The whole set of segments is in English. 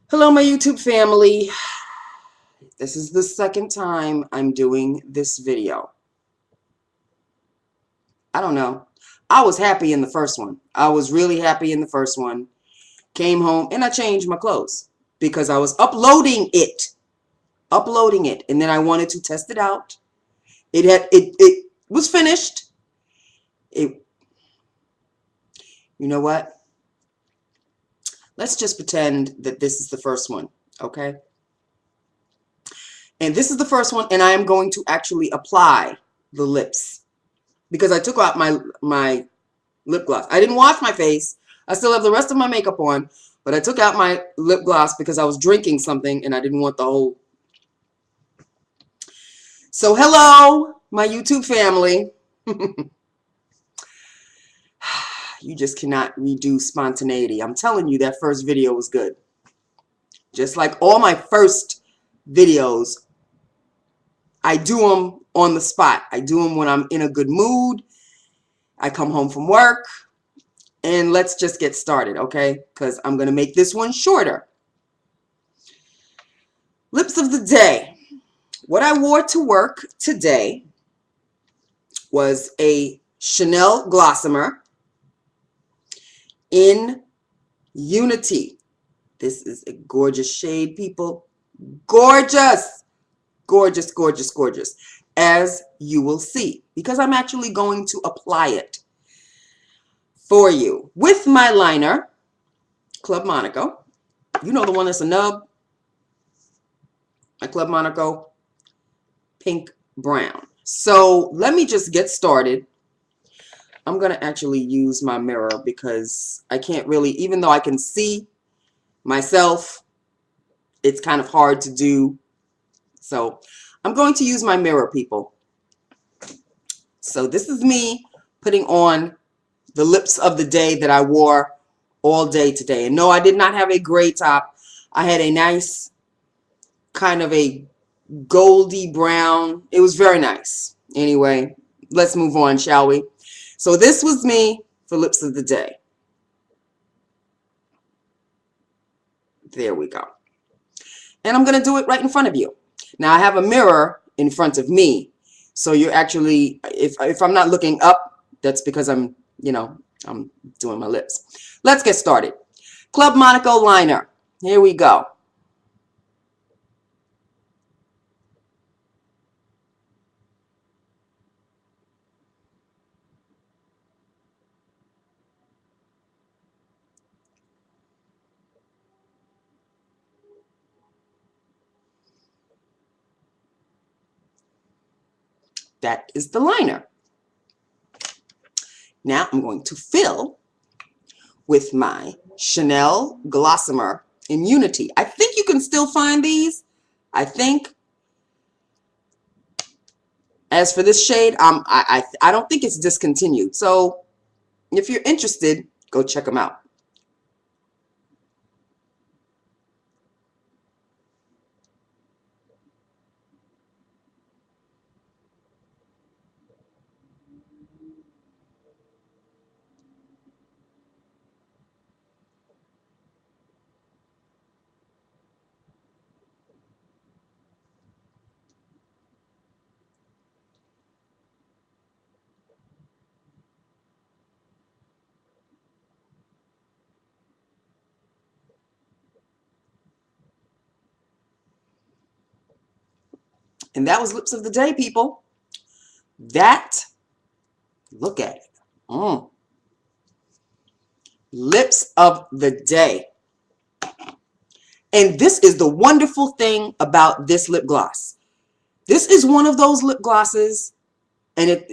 Hello, my YouTube family. This is the second time I'm doing this video. I don't know. I was happy in the first one. I was really happy in the first one. Came home and I changed my clothes because I was uploading it. And then I wanted to test it out. It was finished. It You know what? Let's just pretend that this is the first one, okay? And this is the first one, and I am going to actually apply the lips because I took out my lip gloss. I didn't wash my face. I still have the rest of my makeup on, but I took out my lip gloss because I was drinking something and I didn't want the whole. So hello, my YouTube family. You just cannot redo spontaneity. I'm telling you, that first video was good. Just like all my first videos, I do them on the spot. I do them when I'm in a good mood. I come home from work. And let's just get started, okay? Because I'm going to make this one shorter. Lips of the day. What I wore to work today was a Chanel Glossimer in Unity. This is a gorgeous shade, people. Gorgeous. Gorgeous, gorgeous, gorgeous. As you will see. Because I'm actually going to apply it for you with my liner, Club Monaco. You know the one that's a nub? My Club Monaco pink brown. So let me just get started. I'm going to actually use my mirror because I can't really, even though I can see myself, it's kind of hard to do. So I'm going to use my mirror, people. So this is me putting on the lips of the day that I wore all day today. And no, I did not have a gray top. I had a nice kind of a goldy brown. It was very nice. Anyway, let's move on, shall we? So this was me for lips of the day. There we go. And I'm going to do it right in front of you. Now I have a mirror in front of me. So you're actually, if I'm not looking up, that's because I'm, I'm doing my lips. Let's get started. Club Monaco liner. Here we go. That is the liner. Now I'm going to fill with my Chanel Glossimer in Unity. I think you can still find these. I think. As for this shade, I don't think it's discontinued. So if you're interested, go check them out. And that was lips of the day, people. That, look at it. Lips of the day. And this is the wonderful thing about this lip gloss. This is one of those lip glosses, and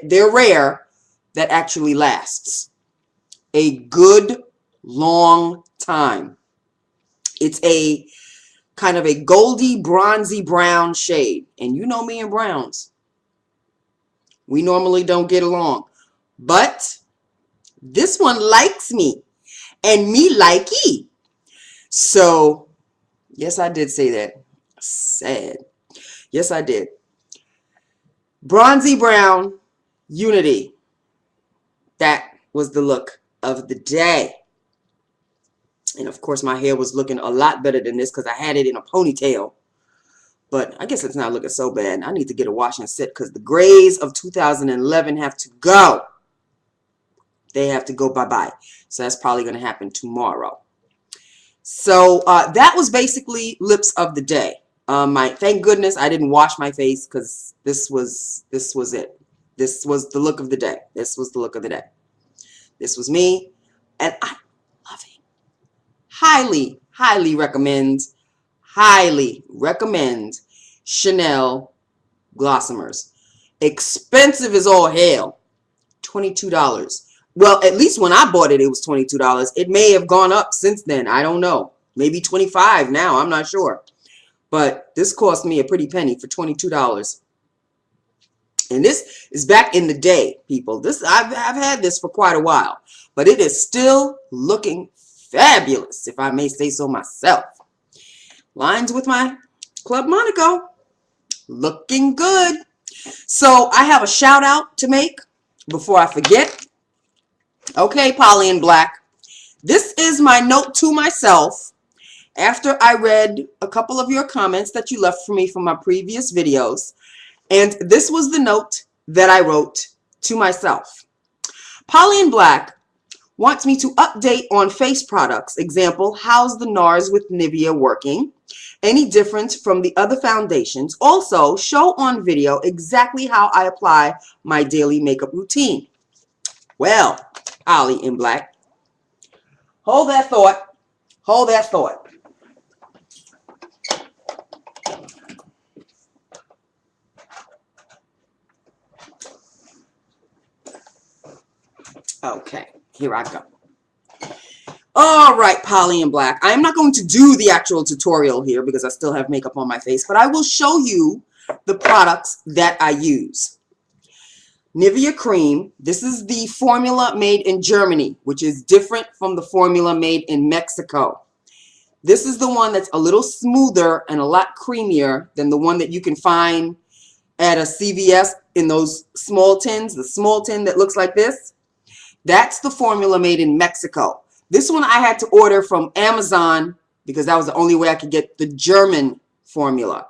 they're rare, that actually lasts a good long time. It's a kind of a goldy, bronzy brown shade. And you know me and browns. We normally don't get along. But this one likes me. And me likey. So, yes, I did say that. Sad. Yes, I did. Bronzy brown, Unity. That was the look of the day. And of course, my hair was looking a lot better than this because I had it in a ponytail. But I guess it's not looking so bad. I need to get a wash and set because the grays of 2011 have to go. They have to go bye-bye. So that's probably going to happen tomorrow. So that was basically lips of the day. Thank goodness I didn't wash my face because this was it. This was the look of the day. This was the look of the day. This was me, and I'm loving. Highly recommend Chanel Glossimers. Expensive as all hell. $22. Well, at least when I bought it, it was $22. It may have gone up since then. I don't know. Maybe $25 now. I'm not sure. But this cost me a pretty penny for $22. And this is back in the day, people. I've had this for quite a while. But it is still looking fabulous, if I may say so myself. Lines with my Club Monaco. Looking good. So I have a shout out to make before I forget. Okay, Polly and Black. This is my note to myself after I read a couple of your comments that you left for me from my previous videos. And this was the note that I wrote to myself. Polly and Black wants me to update on face products. Example, how's the NARS with Nivea working? Any difference from the other foundations? Also, show on video exactly how I apply my daily makeup routine. Well, Polly in Black, hold that thought. Hold that thought. Okay, here I go. All right, Polly and Black. I am not going to do the actual tutorial here because I still have makeup on my face, but I will show you the products that I use. Nivea cream. This is the formula made in Germany, which is different from the formula made in Mexico. This is the one that's a little smoother and a lot creamier than the one that you can find at a CVS in those small tins, the small tin that looks like this. That's the formula made in Mexico. This one I had to order from Amazon because that was the only way I could get the German formula.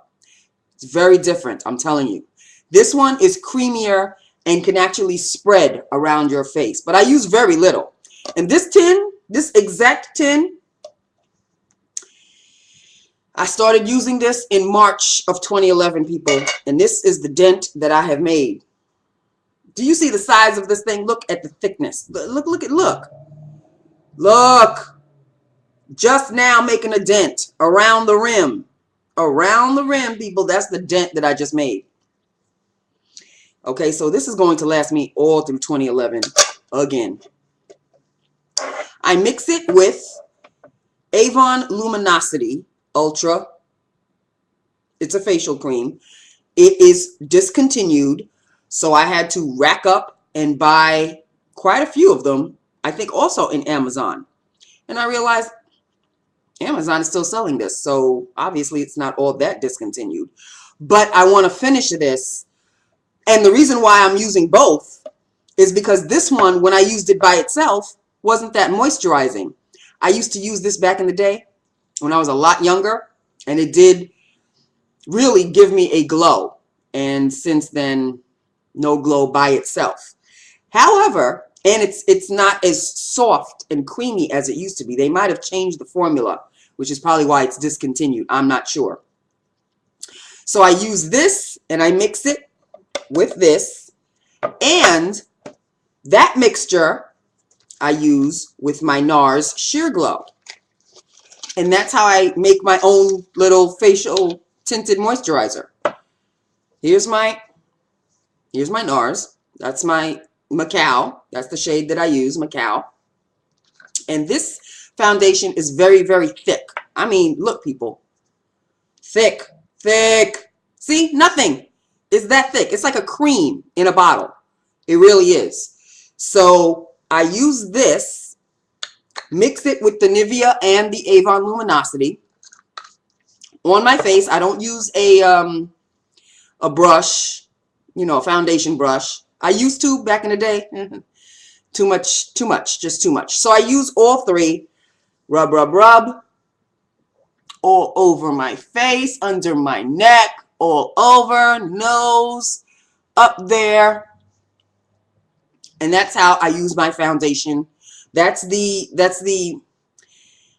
It's very different, I'm telling you. This one is creamier and can actually spread around your face. But I use very little. And this tin, this exact tin, I started using this in March of 2011, people. And this is the dent that I have made. Do you see the size of this thing? Look at the thickness. Look. Look. Just now making a dent around the rim. Around the rim, people. That's the dent that I just made. Okay, so this is going to last me all through 2011 again. I mix it with Avon Luminosity Ultra. It's a facial cream. It is discontinued, so I had to rack up and buy quite a few of them, I think also in Amazon. And I realized Amazon is still selling this, so obviously it's not all that discontinued. But I want to finish this. And the reason why I'm using both is because this one, when I used it by itself, wasn't that moisturizing. I used to use this back in the day when I was a lot younger, and it did really give me a glow. And since then, no glow by itself. However, and it's not as soft and creamy as it used to be. They might have changed the formula, which is probably why it's discontinued. I'm not sure. So I use this and I mix it with this, and that mixture I use with my NARS Sheer Glow. And that's how I make my own little facial tinted moisturizer. Here's my NARS. That's my Macau. That's the shade that I use, Macau. And this foundation is very, very thick. I mean, look, people. Thick. See, nothing. It's that thick. It's like a cream in a bottle. It really is. So I use this, mix it with the Nivea and the Avon Luminosity on my face. I don't use a brush, you know, a foundation brush. I used to back in the day. Too much, just too much. So I use all three, Rub, rub, rub. All over my face, under my neck, all over, nose, up there. And that's how I use my foundation. That's the,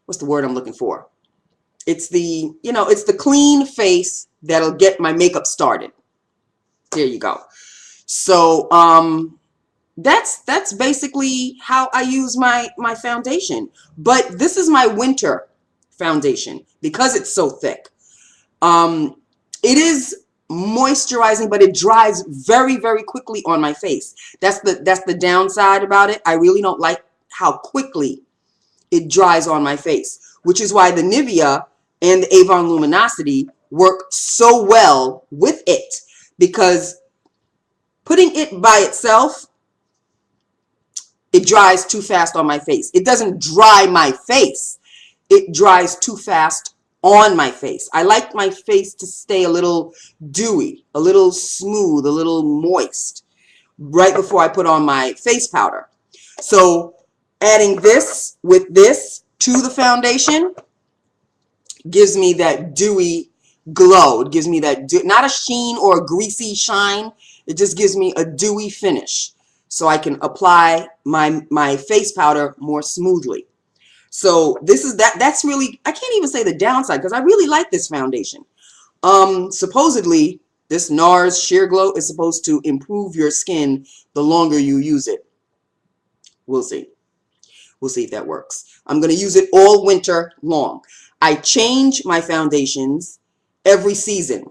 what's the word I'm looking for? It's the, it's the clean face that'll get my makeup started. There you go. So, that's basically how I use my foundation. But this is my winter foundation because it's so thick. It is moisturizing, but it dries very, very quickly on my face. That's the downside about it. I really don't like how quickly it dries on my face, which is why the Nivea and the Avon Luminosity work so well with it, because putting it by itself, it dries too fast on my face. It doesn't dry my face. It dries too fast on my face. I like my face to stay a little dewy, a little smooth, a little moist right before I put on my face powder. So adding this with this to the foundation gives me that dewy glow. It gives me that, not a sheen or a greasy shine. It just gives me a dewy finish so I can apply my face powder more smoothly. So this is that's really, I can't even say the downside because I really like this foundation. Supposedly this NARS Sheer Glow is supposed to improve your skin the longer you use it. We'll see. We'll see if that works. I'm going to use it all winter long. I change my foundations every season.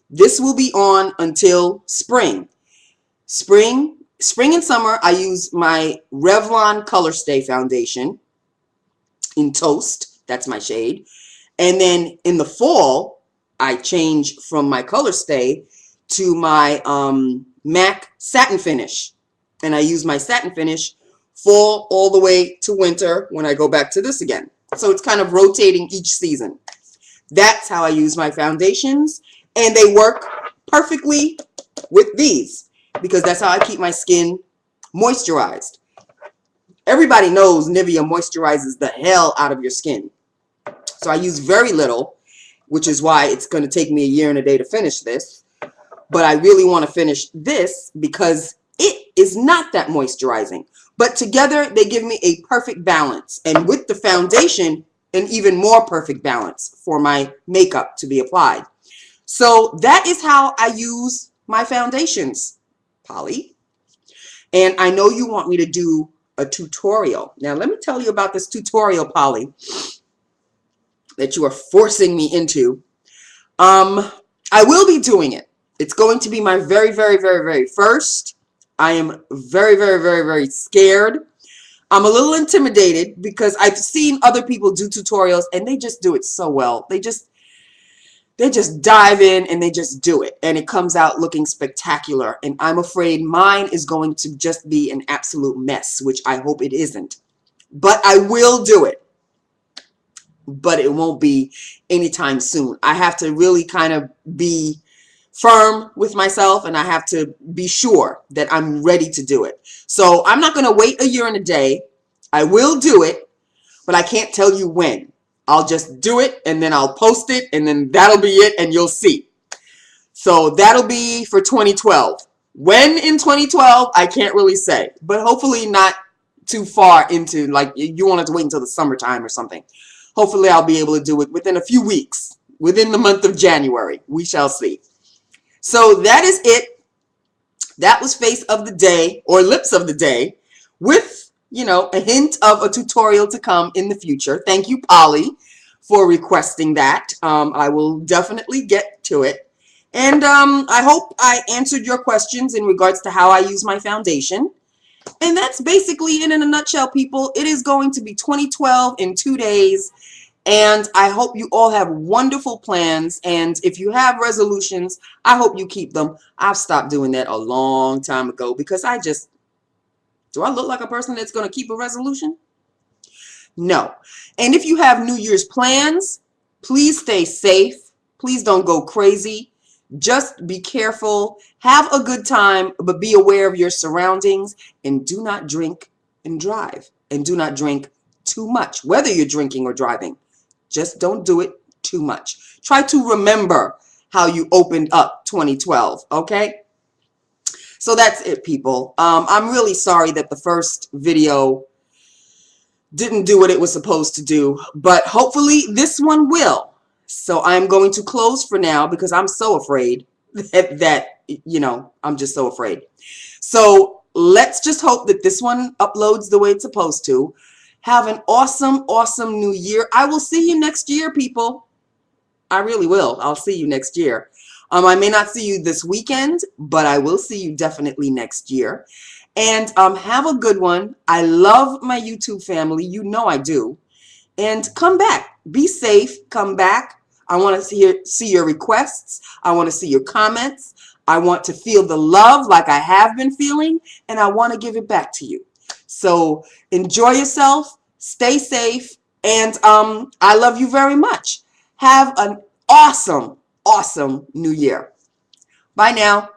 This will be on until spring. Spring and summer, I use my Revlon Color Stay foundation in Toast. That's my shade. And then in the fall, I change from my Color Stay to my MAC Satin Finish. And I use my Satin Finish fall all the way to winter when I go back to this again. So it's kind of rotating each season. That's how I use my foundations. And they work perfectly with these because that's how I keep my skin moisturized. Everybody knows Nivea moisturizes the hell out of your skin. So I use very little, which is why it's going to take me a year and a day to finish this. But I really want to finish this because it is not that moisturizing. But together, they give me a perfect balance. And with the foundation, an even more perfect balance for my makeup to be applied. So that is how I use my foundations, Polly. And I know you want me to do a tutorial. Now, let me tell you about this tutorial, Polly, that you are forcing me into. I will be doing it. It's going to be my very, very, very, very first. I am very, very, very, very scared. I'm a little intimidated because I've seen other people do tutorials and they just do it so well. They just dive in and they just do it. And it comes out looking spectacular. And I'm afraid mine is going to just be an absolute mess, which I hope it isn't. But I will do it. But it won't be anytime soon. I have to really kind of be firm with myself and I have to be sure that I'm ready to do it. So I'm not going to wait a year and a day. I will do it, but I can't tell you when. I'll just do it and then I'll post it and then that'll be it and you'll see. So that'll be for 2012. When in 2012, I can't really say, but hopefully not too far into, like, you won't have to wait until the summertime or something. Hopefully I'll be able to do it within a few weeks, within the month of January. We shall see. So that is it. That was Face of the Day or Lips of the Day with, a hint of a tutorial to come in the future. Thank you, Polly, for requesting that. I will definitely get to it. And I hope I answered your questions in regards to how I use my foundation. And that's basically it in a nutshell, people. It is going to be 2012 in 2 days. And I hope you all have wonderful plans. And if you have resolutions, I hope you keep them. I've stopped doing that a long time ago because do I look like a person that's going to keep a resolution? No. And if you have New Year's plans, please stay safe. Please don't go crazy. Just be careful. Have a good time, but be aware of your surroundings. And do not drink and drive. And do not drink too much, whether you're drinking or driving. Just don't do it too much. Try to remember how you opened up 2012, okay? So that's it, people. I'm really sorry that the first video didn't do what it was supposed to do, but hopefully this one will. So I'm going to close for now because I'm so afraid that you know, I'm just so afraid. So let's just hope that this one uploads the way it's supposed to. Have an awesome, awesome new year. I will see you next year, people. I really will. I'll see you next year. I may not see you this weekend, but I will see you definitely next year. And have a good one. I love my YouTube family. You know I do. And come back. Be safe. Come back. I want to see your requests. I want to see your comments. I want to feel the love like I have been feeling, and I want to give it back to you. So enjoy yourself. Stay safe. And I love you very much. Have an awesome, awesome new year. Bye now.